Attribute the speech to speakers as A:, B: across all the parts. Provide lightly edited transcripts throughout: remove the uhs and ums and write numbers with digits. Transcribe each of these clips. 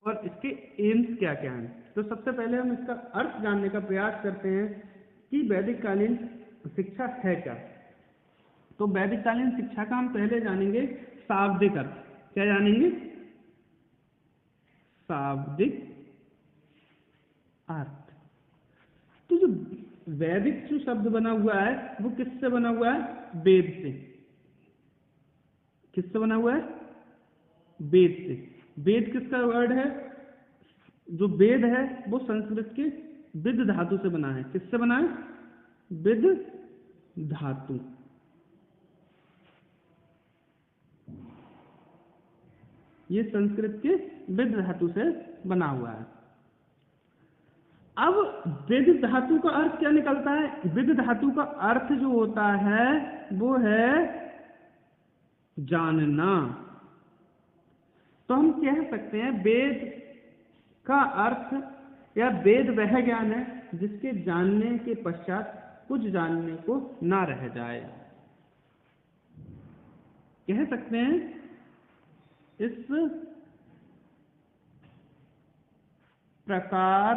A: और इसके एम्स क्या क्या हैं। तो सबसे पहले हम इसका अर्थ जानने का प्रयास करते हैं कि वैदिक कालीन शिक्षा है क्या। तो वैदिक कालीन शिक्षा का हम पहले जानेंगे शाब्दिक अर्थ। क्या जानेंगे? शाब्दिक अर्थ। तो जो वैदिक जो शब्द बना हुआ है वो किससे बना हुआ है? वेद से। किससे बना हुआ है? वेद से। वेद किसका वर्ड है? जो वेद है वो संस्कृत के विद धातु से बना है। किससे बना है? विद धातु। ये संस्कृत के विद धातु से बना हुआ है। अब विद धातु का अर्थ क्या निकलता है? विद धातु का अर्थ जो होता है वो है जानना। तो हम कह सकते हैं वेद का अर्थ या वेद वह ज्ञान है जिसके जानने के पश्चात कुछ जानने को ना रह जाए। कह सकते हैं इस प्रकार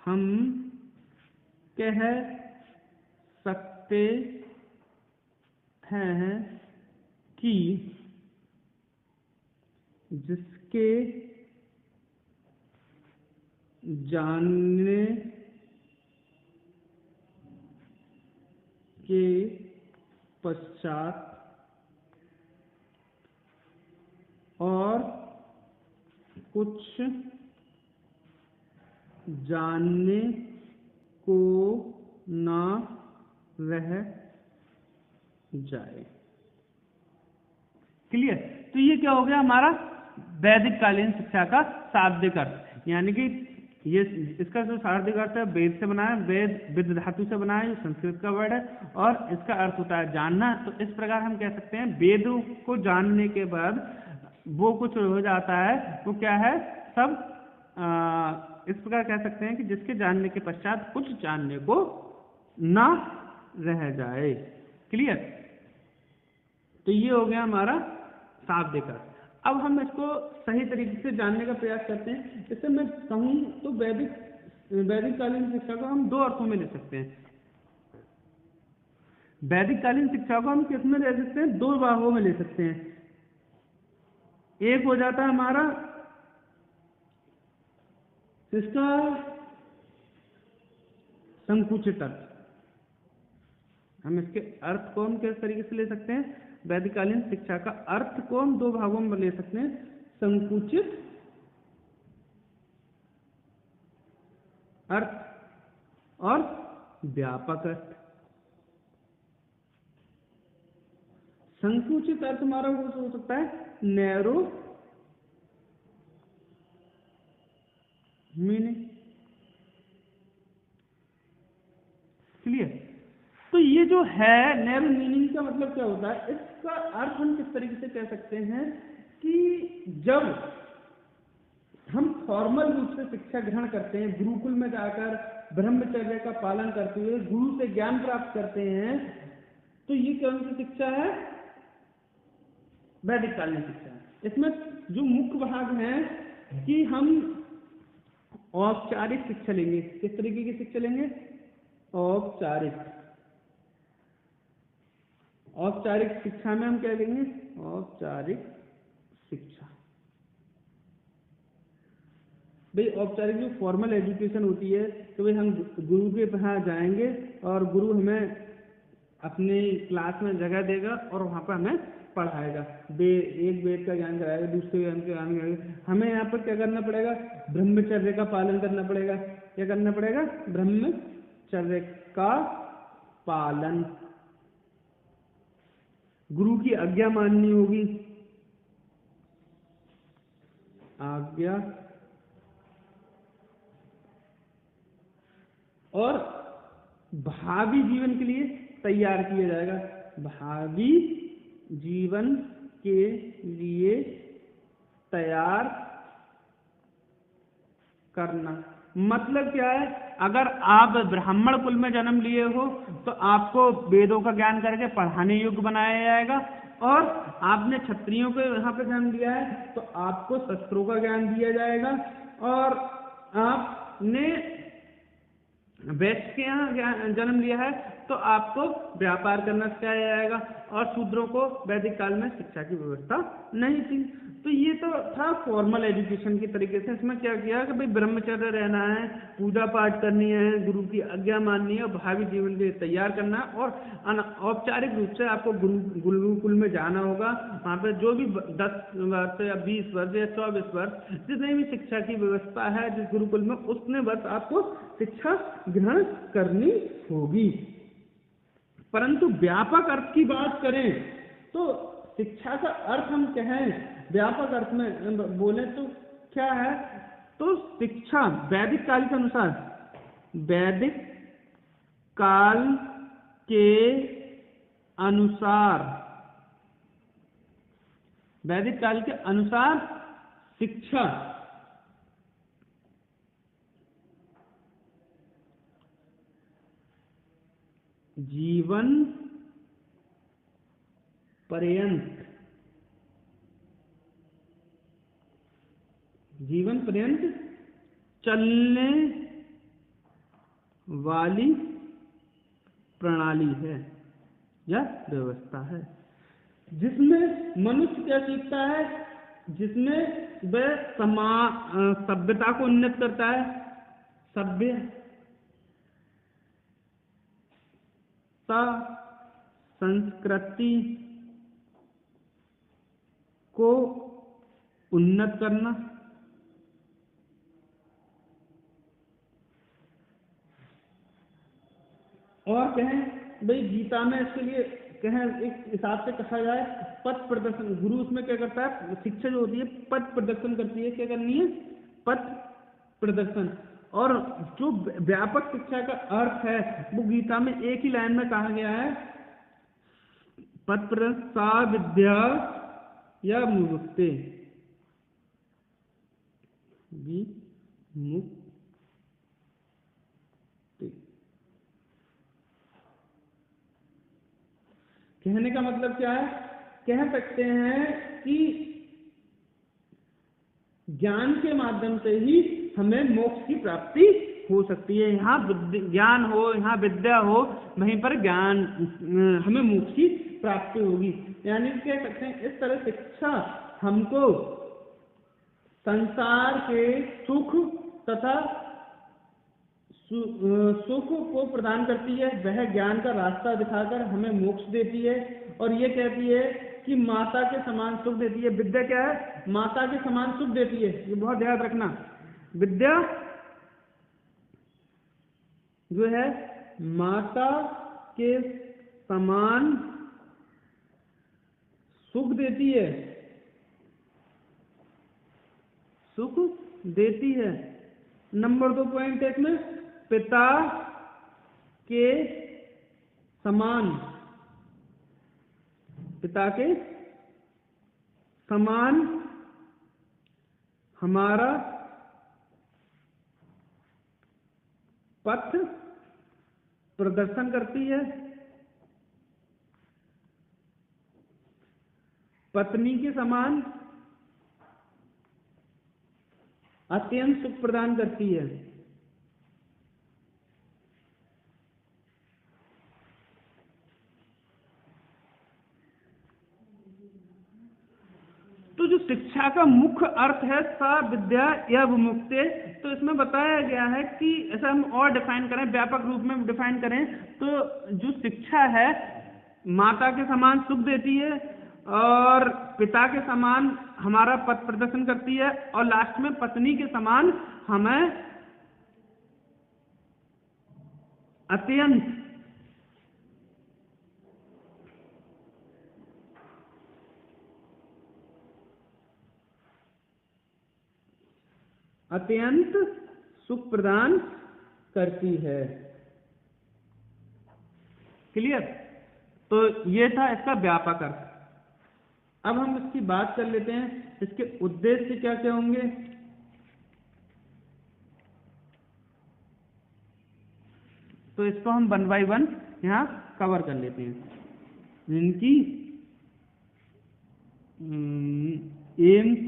A: हम कह सकते हैं कि जिसके जानने के पश्चात और कुछ जानने को ना रह जाए। क्लियर? तो ये क्या हो गया हमारा वैदिक कालीन शिक्षा का शाब्दिक अर्थ। यानी कि ये इसका जो शाब्दिक अर्थ है वेद से बना है, वेद विद धातु से बना है, संस्कृत का वर्ड है, और इसका अर्थ होता है जानना। तो इस प्रकार हम कह सकते हैं वेदों को जानने के बाद वो कुछ हो जाता है, वो क्या है? सब इस प्रकार कह सकते हैं कि जिसके जानने के पश्चात कुछ जानने को ना रह जाए। क्लियर? तो ये हो गया हमारा शाब्दिक अर्थ। अब हम इसको सही तरीके से जानने का प्रयास करते हैं। जैसे मैं कहूँ तो वैदिक कालीन शिक्षा को हम दो अर्थों में ले सकते हैं। वैदिक कालीन शिक्षा को हम किस में ले सकते हैं? दो भागों में ले सकते हैं। एक हो जाता है हमारा इसका संकुचित अर्थ। हम इसके अर्थ को हम किस तरीके से ले सकते हैं? वैदिक कालीन शिक्षा का अर्थ को हम दो भागों में ले सकते हैं, संकुचित अर्थ और व्यापक अर्थ। संकुचित अर्थ हमारा हो सकता है नैरो मीनिंग। क्लियर? तो ये जो है नैरो मीनिंग का मतलब क्या होता है? इसका अर्थ हम किस तरीके से कह सकते हैं कि जब हम फॉर्मल रूप से शिक्षा ग्रहण करते हैं, गुरुकुल में जाकर ब्रह्मचर्य का पालन करते हुए गुरु से ज्ञान प्राप्त करते हैं, तो ये कौन सी शिक्षा है? वैदिक कालीन शिक्षा। इसमें जो मुख्य भाग है कि हम औपचारिक शिक्षा लेंगे। किस तरीके की शिक्षा लेंगे? औपचारिक शिक्षा में हम क्या लेंगे? औपचारिक शिक्षा। भाई औपचारिक जो फॉर्मल एजुकेशन होती है, तो भाई हम गुरु के पास जाएंगे और गुरु हमें अपने क्लास में जगह देगा और वहाँ पर हमें पढ़ाएगा। एक वेद का ज्ञान कराएगा, दूसरे ज्ञान का ज्ञान कराएगा। हमें यहाँ पर क्या करना पड़ेगा? ब्रह्मचर्य का पालन करना पड़ेगा। क्या करना पड़ेगा? ब्रह्मचर्य का पालन। गुरु की आज्ञा माननी होगी। आज्ञा। और भावी जीवन के लिए तैयार किया जाएगा। भावी जीवन के लिए तैयार करना मतलब क्या है? अगर आप ब्राह्मण कुल में जन्म लिए हो तो आपको वेदों का ज्ञान करके पढ़ाने योग्य बनाया जाएगा, और आपने क्षत्रियों को यहाँ पे जन्म दिया है तो आपको शस्त्रों का ज्ञान दिया जाएगा, और आपने वैश्य के यहाँ जन्म लिया है तो आपको व्यापार करना सिखाया जाएगा, और शूद्रों को वैदिक काल में शिक्षा की व्यवस्था नहीं थी। तो ये तो था फॉर्मल एजुकेशन की तरीके से। इसमें क्या किया कि भाई ब्रह्मचर्य रहना है, पूजा पाठ करनी है, गुरु की आज्ञा माननी है, और भावी जीवन के लिए तैयार करना है, और औपचारिक रूप से आपको गुरुकुल में जाना होगा। वहाँ पे जो भी 10 वर्ष या 20 वर्ष या 24 वर्ष जितनी भी शिक्षा की व्यवस्था है जिस गुरुकुल में, उतने वर्ष आपको शिक्षा ग्रहण करनी होगी। परंतु व्यापक अर्थ की बात करें तो शिक्षा का अर्थ हम कहें व्यापक अर्थ में बोले तो क्या है, तो शिक्षा वैदिक काल के अनुसार, वैदिक काल के अनुसार, वैदिक काल के अनुसार शिक्षा जीवन पर्यंत, जीवन पर्यंत चलने वाली प्रणाली है या व्यवस्था है, जिसमें मनुष्य क्या सीखता है, जिसमें वह सभ्यता को उन्नत करता है, संस्कृति को उन्नत करना, और कहें भाई गीता में इसके लिए कहें एक हिसाब से कहा जाए पथ प्रदर्शन, गुरु उसमें क्या करता है, शिक्षा जो होती है पथ प्रदर्शन करती है, क्या करनी है, पथ प्रदर्शन। और जो व्यापक शिक्षा का अर्थ है वो गीता में एक ही लाइन में कहा गया है, पथ प्रदर्शन सा विद्या या मुक्ति, कहने का मतलब क्या है, कह सकते हैं कि ज्ञान के माध्यम से ही हमें मोक्ष की प्राप्ति हो सकती है। यहाँ ज्ञान हो, यहाँ विद्या हो, वहीं पर ज्ञान हमें मोक्ष की प्राप्ति होगी। यानी कह सकते हैं इस तरह शिक्षा हमको संसार के सुख तथा सुख को प्रदान करती है, वह ज्ञान का रास्ता दिखाकर हमें मोक्ष देती है, और ये कहती है कि माता के समान सुख देती है। विद्या क्या है, माता के समान सुख देती है, ये बहुत याद रखना। विद्या जो है माता के समान सुख देती है, सुख देती है। नंबर 2 पॉइंट एक में पिता के समान, पिता के समान हमारा पथ प्रदर्शन करती है। पत्नी के समान अत्यंत सुख प्रदान करती है। तो जो शिक्षा का मुख्य अर्थ है सा विद्या या विमुक्ति, तो इसमें बताया गया है कि ऐसा हम और डिफाइन करें, व्यापक रूप में डिफाइन करें तो जो शिक्षा है माता के समान सुख देती है, और पिता के समान हमारा पथ प्रदर्शन करती है, और लास्ट में पत्नी के समान हमें अत्यंत अत्यंत सुख प्रदान करती है। क्लियर? तो ये था इसका व्यापक अर्थ। अब हम इसकी बात कर लेते हैं, इसके उद्देश्य क्या क्या होंगे। तो इसको हम 1 by 1 यहाँ कवर कर लेते हैं। इनकी एम्स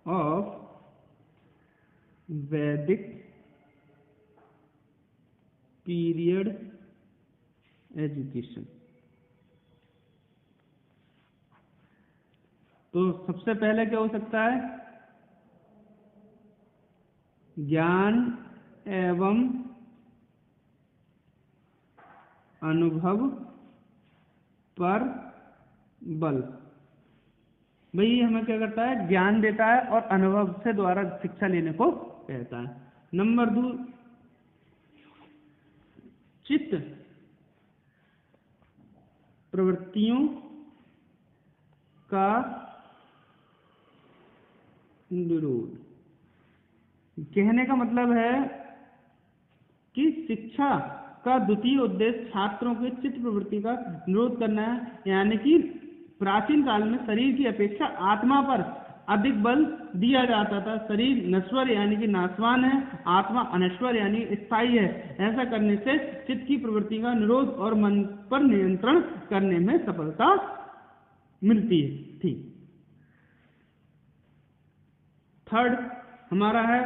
A: ऑफ वैदिक पीरियड एजुकेशन। तो सबसे पहले क्या हो सकता है, ज्ञान एवं अनुभव पर बल। भाई हमें क्या करता है, ज्ञान देता है और अनुभव से द्वारा शिक्षा लेने को कहता है। नंबर 2, चित्त प्रवृत्तियों का निरोध। कहने का मतलब है कि शिक्षा का द्वितीय उद्देश्य छात्रों के चित्त प्रवृत्ति का निरोध करना है। यानी कि प्राचीन काल में शरीर की अपेक्षा आत्मा पर अधिक बल दिया जाता था। शरीर नश्वर यानी कि नाशवान है, आत्मा अनश्वर यानी स्थायी है। ऐसा करने से चित्त की प्रवृत्ति का निरोध और मन पर नियंत्रण करने में सफलता मिलती थी। थर्ड हमारा है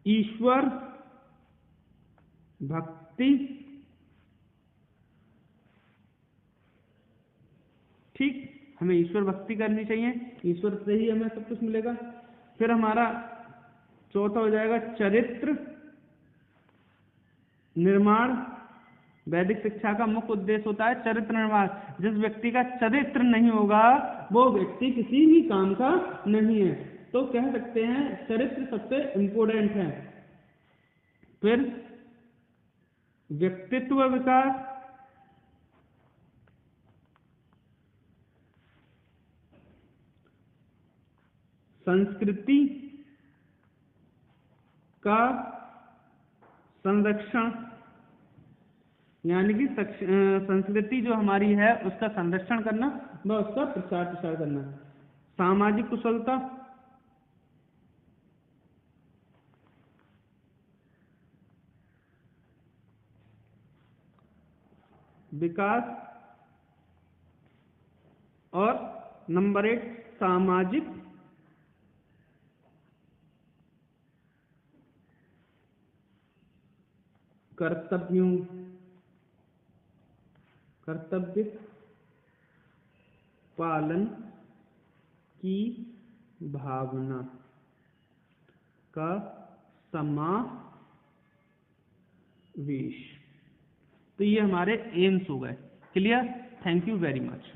A: ईश्वर भक्ति। ठीक, हमें ईश्वर भक्ति करनी चाहिए, ईश्वर से ही हमें सब कुछ मिलेगा। फिर हमारा चौथा हो जाएगा चरित्र निर्माण। वैदिक शिक्षा का मुख्य उद्देश्य होता है चरित्र निर्माण। जिस व्यक्ति का चरित्र नहीं होगा वो व्यक्ति किसी भी काम का नहीं है। तो कह सकते हैं चरित्र सबसे इम्पोर्टेंट है। फिर व्यक्तित्व विकास, संस्कृति का संरक्षण, यानी कि संस्कृति जो हमारी है उसका संरक्षण करना व उसका प्रसार करना। सामाजिक कुशलता, विकास, और नंबर 8 सामाजिक कर्तव्य पालन की भावना का समावेश। तो ये हमारे एम्स हो गए। Clear? Thank you very much.